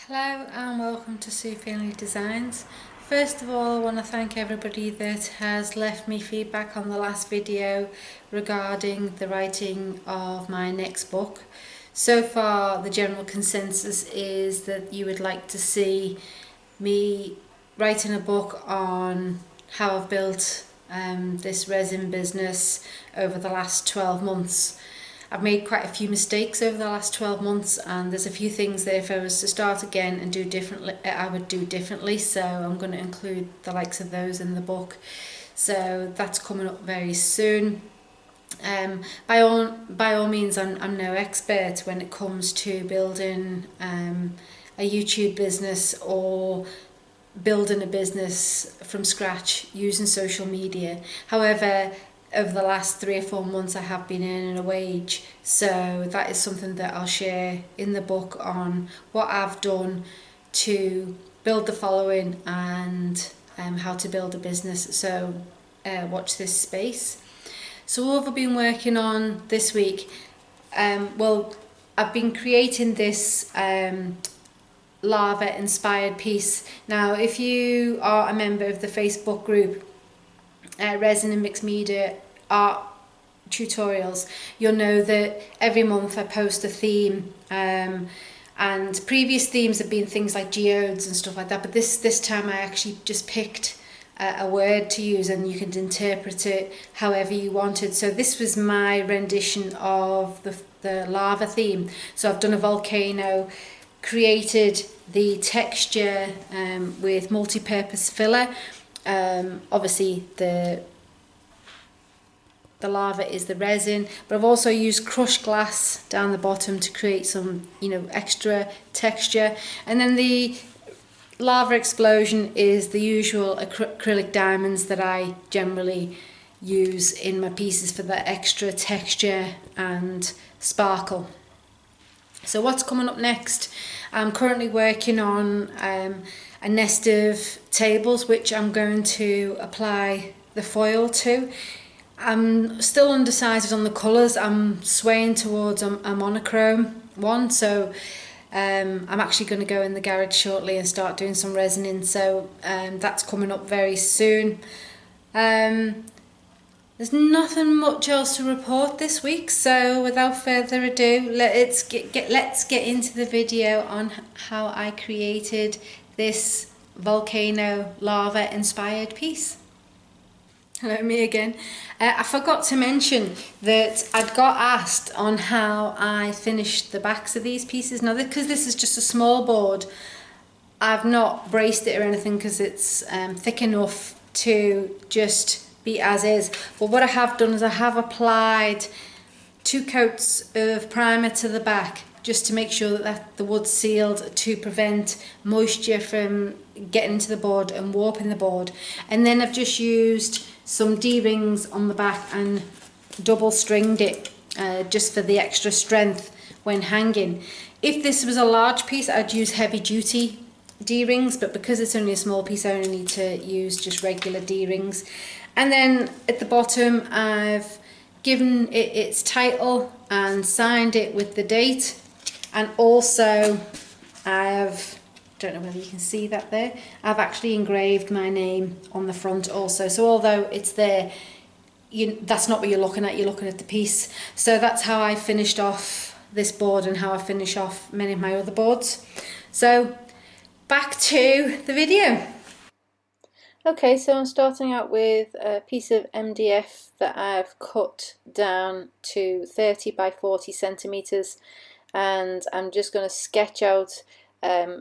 Hello and welcome to Findlay Designs. First of all, I want to thank everybody that has left me feedback on the last video regarding the writing of my next book. So far, the general consensus is that you would like to see me writing a book on how I've built this resin business over the last 12 months. I've made quite a few mistakes over the last 12 months, and there's a few things that if I was to start again and do differently, I would do differently. So I'm going to include the likes of those in the book. So that's coming up very soon. By all means, I'm no expert when it comes to building a YouTube business or building a business from scratch using social media. However, over the last 3 or 4 months I have been earning a wage, so that is something that I'll share in the book on what I've done to build the following and how to build a business. So watch this space. So what have I been working on this week? Well, I've been creating this lava inspired piece. Now, if you are a member of the Facebook group Resin and Mixed Media Art Tutorials, you'll know that every month I post a theme, and previous themes have been things like geodes and stuff like that, but this time I actually just picked a word to use and you can interpret it however you wanted. So this was my rendition of the lava theme. So I've done a volcano, created the texture with multi-purpose filler. Obviously the lava is the resin, but I've also used crushed glass down the bottom to create some, extra texture. And then the lava explosion is the usual acrylic diamonds that I generally use in my pieces for that extra texture and sparkle. So what's coming up next? I'm currently working on a nest of tables which I'm going to apply the foil to. I'm still undecided on the colours. I'm swaying towards a monochrome one, so I'm actually going to go in the garage shortly and start doing some resining, so that's coming up very soon. There's nothing much else to report this week, so without further ado, let's get into the video on how I created this volcano lava inspired piece. Hello, me again. I forgot to mention that I'd got asked on how I finished the backs of these pieces. Now, because this is just a small board, I've not braced it or anything because it's thick enough to just be as is. But what I have done is I have applied 2 coats of primer to the back just to make sure that the wood's sealed to prevent moisture from getting into the board and warping the board. And then I've just used some D-rings on the back and double stringed it just for the extra strength when hanging. If this was a large piece, I'd use heavy duty D-rings, but because it's only a small piece, I only need to use just regular D-rings. And then at the bottom, I've given it its title and signed it with the date. And also I've, don't know whether you can see that there, I've actually engraved my name on the front also. So although it's there, that's not what you're looking at the piece. So that's how I finished off this board and how I finish off many of my other boards. So back to the video. Okay, so I'm starting out with a piece of MDF that I've cut down to 30 by 40 centimeters, and I'm just going to sketch out a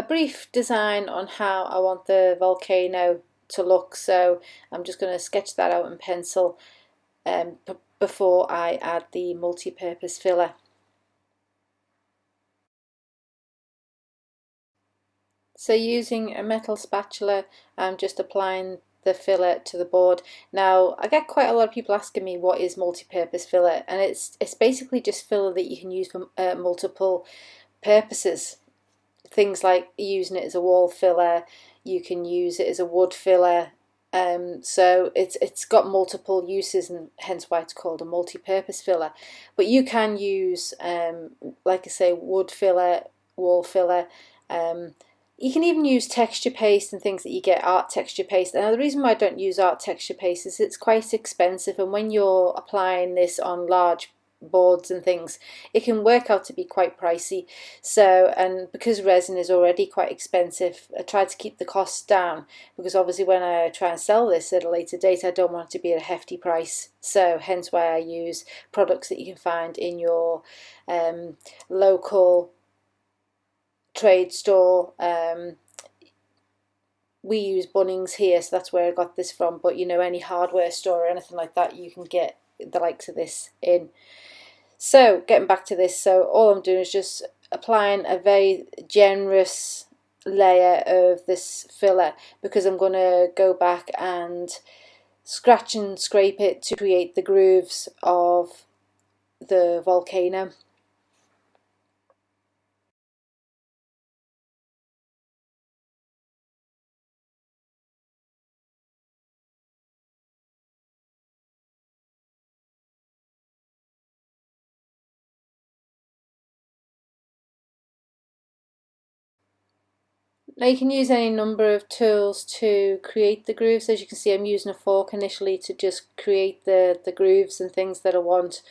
brief design on how I want the volcano to look. So I'm just going to sketch that out in pencil before I add the multi-purpose filler. So using a metal spatula, I'm just applying the filler to the board. Now, I get quite a lot of people asking me what is multi-purpose filler, and it's basically just filler that you can use for multiple purposes. Things like using it as a wall filler, you can use it as a wood filler. So it's got multiple uses, and hence why it's called a multi-purpose filler. But you can use, like I say, wood filler, wall filler. You can even use texture paste and things that you get, art texture paste. Now the reason why I don't use art texture paste is it's quite expensive, and when you're applying this on large boards and things, it can work out to be quite pricey. So, and because resin is already quite expensive, I try to keep the costs down, because obviously when I try and sell this at a later date, I don't want it to be at a hefty price. So hence why I use products that you can find in your local trade store. We use Bunnings here, so that's where I got this from, but you know, any hardware store or anything like that, you can get the likes of this in. So getting back to this, so all I'm doing is just applying a very generous layer of this filler, because I'm going to go back and scratch and scrape it to create the grooves of the volcano. Now you can use any number of tools to create the grooves. As you can see, I'm using a fork initially to just create the grooves and things that I want.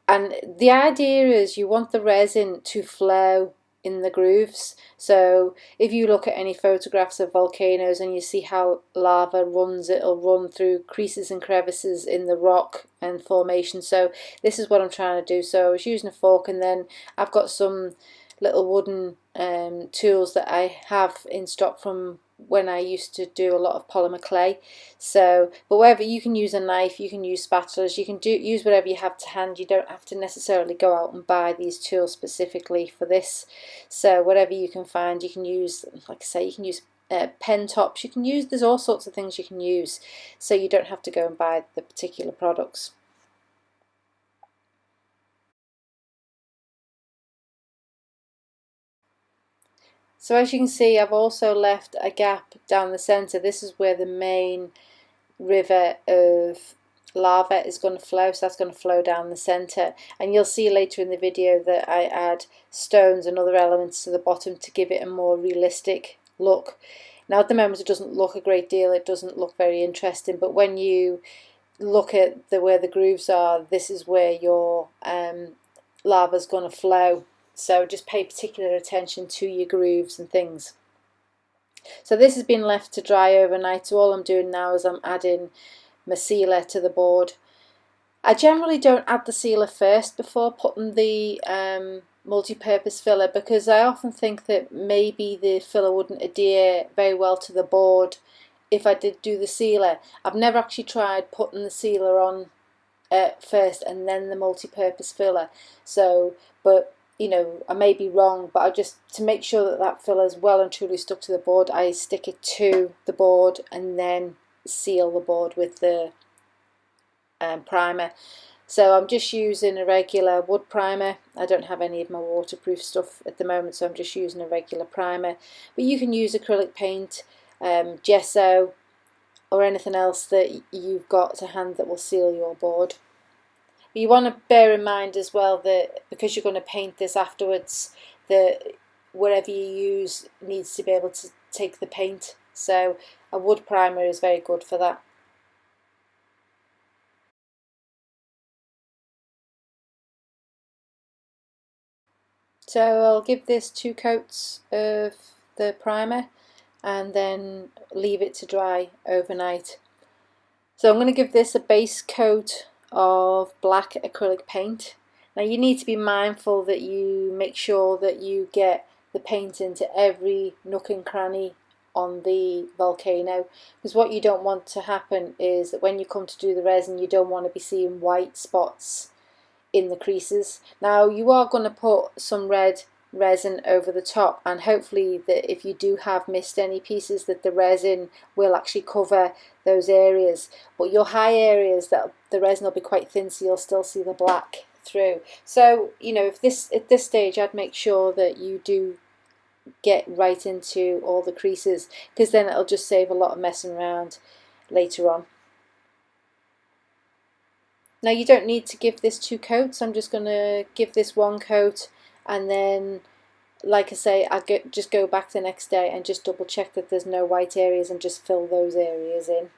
And the idea is you want the resin to flow in the grooves. So if you look at any photographs of volcanoes and you see how lava runs, it'll run through creases and crevices in the rock and formation. So this is what I'm trying to do. So I was using a fork, and then I've got some little wooden tools that I have in stock from when I used to do a lot of polymer clay. So, but whatever, you can use a knife, you can use spatulas, you can use whatever you have to hand. You don't have to necessarily go out and buy these tools specifically for this. So whatever you can find, you can use, like I say, you can use pen tops, you can use, there's all sorts of things you can use, so you don't have to go and buy the particular products. So as you can see, I've also left a gap down the centre. This is where the main river of lava is going to flow, so that's going to flow down the centre. And you'll see later in the video that I add stones and other elements to the bottom to give it a more realistic look. Now at the moment it doesn't look a great deal, it doesn't look very interesting, but when you look at where the grooves are, this is where your lava is going to flow. So just pay particular attention to your grooves and things. So this has been left to dry overnight, so all I'm doing now is I'm adding my sealer to the board. I generally don't add the sealer first before putting the multi-purpose filler, because I often think that maybe the filler wouldn't adhere very well to the board if I did do the sealer. I've never actually tried putting the sealer on first and then the multi-purpose filler. So, but you know, I may be wrong, but I just, to make sure that that filler is well and truly stuck to the board, I stick it to the board and then seal the board with the primer. So I'm just using a regular wood primer. I don't have any of my waterproof stuff at the moment, so I'm just using a regular primer. But you can use acrylic paint, gesso, or anything else that you've got to hand that will seal your board. You want to bear in mind as well that because you're going to paint this afterwards, that whatever you use needs to be able to take the paint. So a wood primer is very good for that. So I'll give this 2 coats of the primer and then leave it to dry overnight. So I'm going to give this a base coat of black acrylic paint. Now you need to be mindful that you make sure that you get the paint into every nook and cranny on the volcano, because what you don't want to happen is that when you come to do the resin, you don't want to be seeing white spots in the creases. Now you are going to put some red resin over the top, and hopefully that if you do have missed any pieces, that the resin will actually cover those areas, but your high areas, that the resin will be quite thin, so you'll still see the black through. So you know, if this, at this stage, I'd make sure that you do get right into all the creases, because then it'll just save a lot of messing around later on. Now you don't need to give this 2 coats, I'm just going to give this 1 coat and then like I say, just go back the next day and just double check that there's no white areas and just fill those areas in.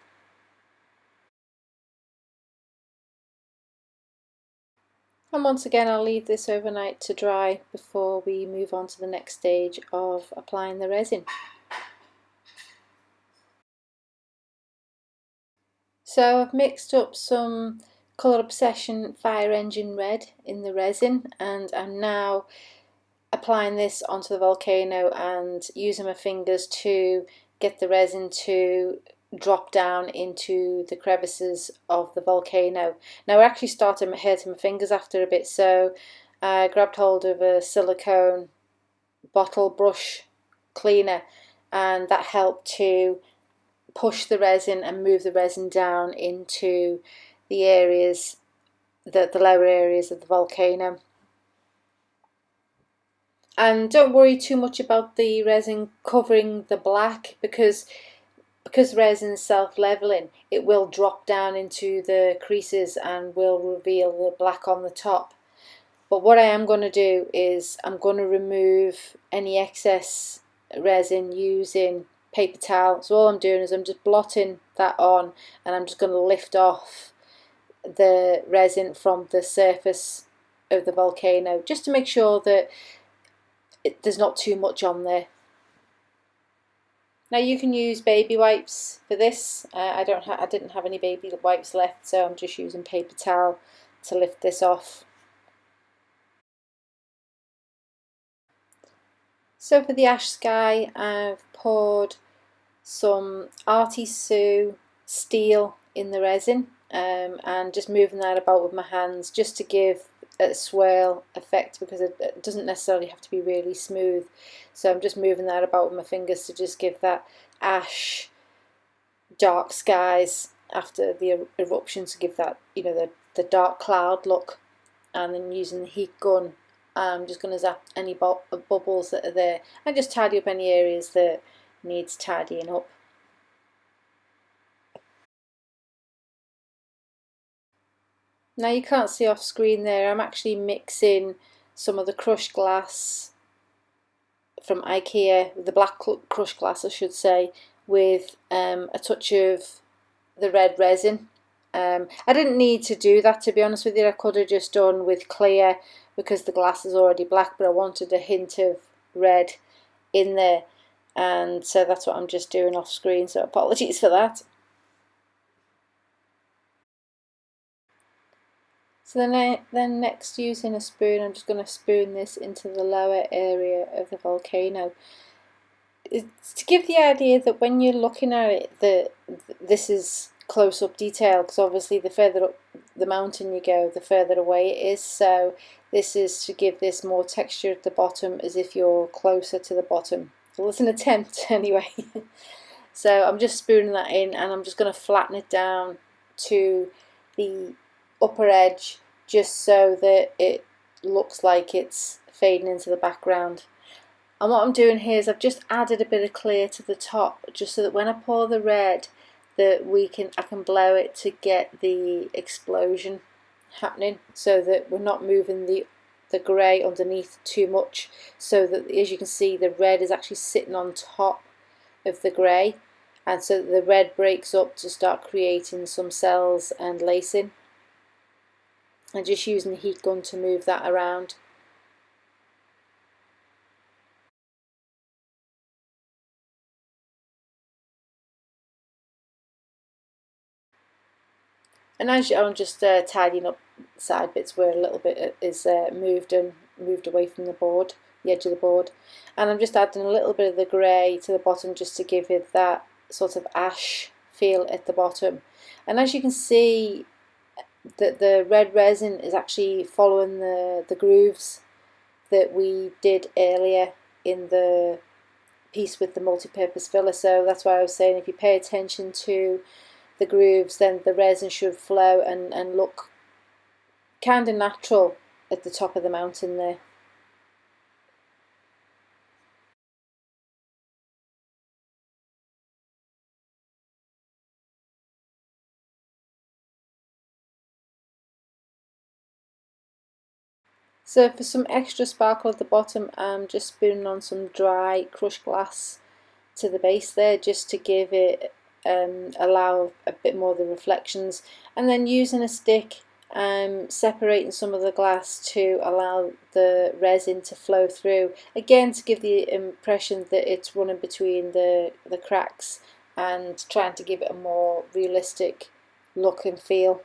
And once again, I'll leave this overnight to dry before we move on to the next stage of applying the resin. So I've mixed up some Colour Obsession Fire Engine Red in the resin, and I'm now applying this onto the volcano and using my fingers to get the resin to drop down into the crevices of the volcano. Now I actually started hurting my fingers after a bit, so I grabbed hold of a silicone bottle brush cleaner, and that helped to push the resin and move the resin down into the areas, the lower areas of the volcano. And don't worry too much about the resin covering the black, because resin is self-leveling, it will drop down into the creases and will reveal the black on the top. But what I am going to do is I'm going to remove any excess resin using paper towel. So all I'm doing is I'm just blotting that on, and I'm just going to lift off the resin from the surface of the volcano, just to make sure that there's not too much on there. Now you can use baby wipes for this. I didn't have any baby wipes left, so I'm just using paper towel to lift this off. So for the ash sky, I've poured some Artisue steel in the resin, and just moving that about with my hands just to give a swirl effect, because it doesn't necessarily have to be really smooth. So I'm just moving that about with my fingers to just give that ash dark skies after the eruption, to give that, you know, the dark cloud look. And then using the heat gun, I'm just going to zap any bubbles that are there and just tidy up any areas that needs tidying up. Now you can't see off screen there, I'm actually mixing some of the crushed glass from IKEA, the black crushed glass I should say, with a touch of the red resin. I didn't need to do that, to be honest with you. I could have just done with clear because the glass is already black, but I wanted a hint of red in there, and so that's what I'm just doing off screen, so apologies for that. So then next, using a spoon, I'm just going to spoon this into the lower area of the volcano. It's to give the idea that when you're looking at it, this is close-up detail, because obviously the further up the mountain you go, the further away it is. So this is to give this more texture at the bottom, as if you're closer to the bottom. Well, it's an attempt anyway. So I'm just spooning that in, and I'm just going to flatten it down to the upper edge, just so that it looks like it's fading into the background. And what I'm doing here is I've just added a bit of clear to the top, just so that when I pour the red, that I can blow it to get the explosion happening, so that we're not moving the grey underneath too much, so that, as you can see, the red is actually sitting on top of the grey, and so the red breaks up to start creating some cells and lacing. And just using the heat gun to move that around. And as I'm just tidying up side bits where a little bit is moved away from the board, the edge of the board, and I'm just adding a little bit of the grey to the bottom, just to give it that sort of ash feel at the bottom. And as you can see, that the red resin is actually following the grooves that we did earlier in the piece with the multi-purpose filler. So that's why I was saying, if you pay attention to the grooves, then the resin should flow and look kind of natural at the top of the mountain there. So for some extra sparkle at the bottom, I'm just spooning on some dry crushed glass to the base there, just to give it allow a bit more of the reflections, and then using a stick separating some of the glass to allow the resin to flow through, again to give the impression that it's running between the cracks and trying to give it a more realistic look and feel.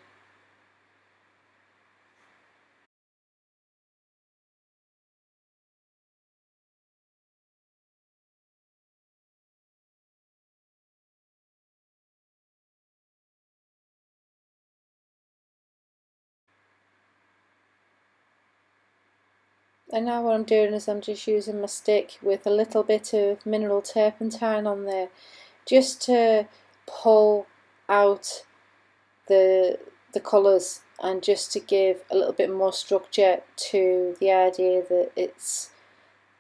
And now what I'm doing is I'm just using my stick with a little bit of mineral turpentine on there, just to pull out the colours and just to give a little bit more structure to the idea that it's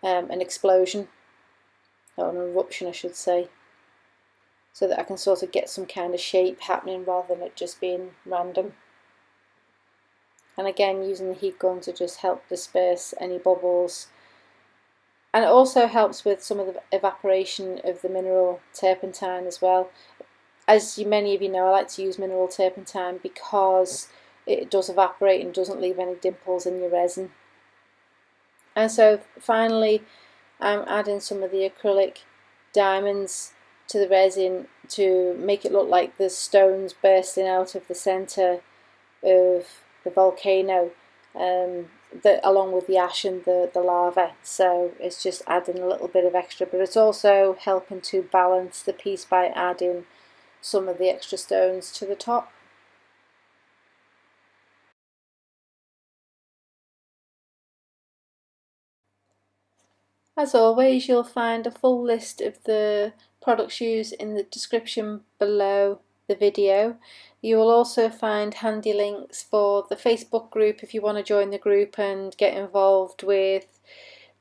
an explosion, or an eruption I should say, so that I can sort of get some kind of shape happening rather than it just being random. And again, using the heat gun to just help disperse any bubbles. And it also helps with some of the evaporation of the mineral turpentine as well. As many of you know, I like to use mineral turpentine because it does evaporate and doesn't leave any dimples in your resin. And so finally, I'm adding some of the acrylic diamonds to the resin to make it look like there's stones bursting out of the centre of the volcano, along with the ash and the lava. So it's just adding a little bit of extra, but it's also helping to balance the piece by adding some of the extra stones to the top. As always, you'll find a full list of the products used in the description below the video. You will also find handy links for the Facebook group if you want to join the group and get involved with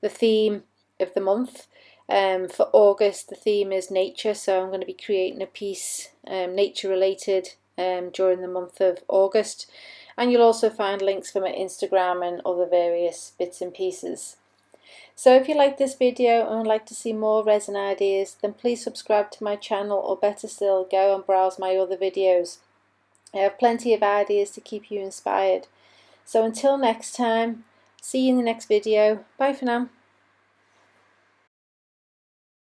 the theme of the month. For August, the theme is nature, so I'm going to be creating a piece nature related during the month of August. And you'll also find links for my Instagram and other various bits and pieces. So if you like this video and would like to see more resin ideas, then please subscribe to my channel, or better still, go and browse my other videos. I have plenty of ideas to keep you inspired. So until next time, see you in the next video. Bye for now.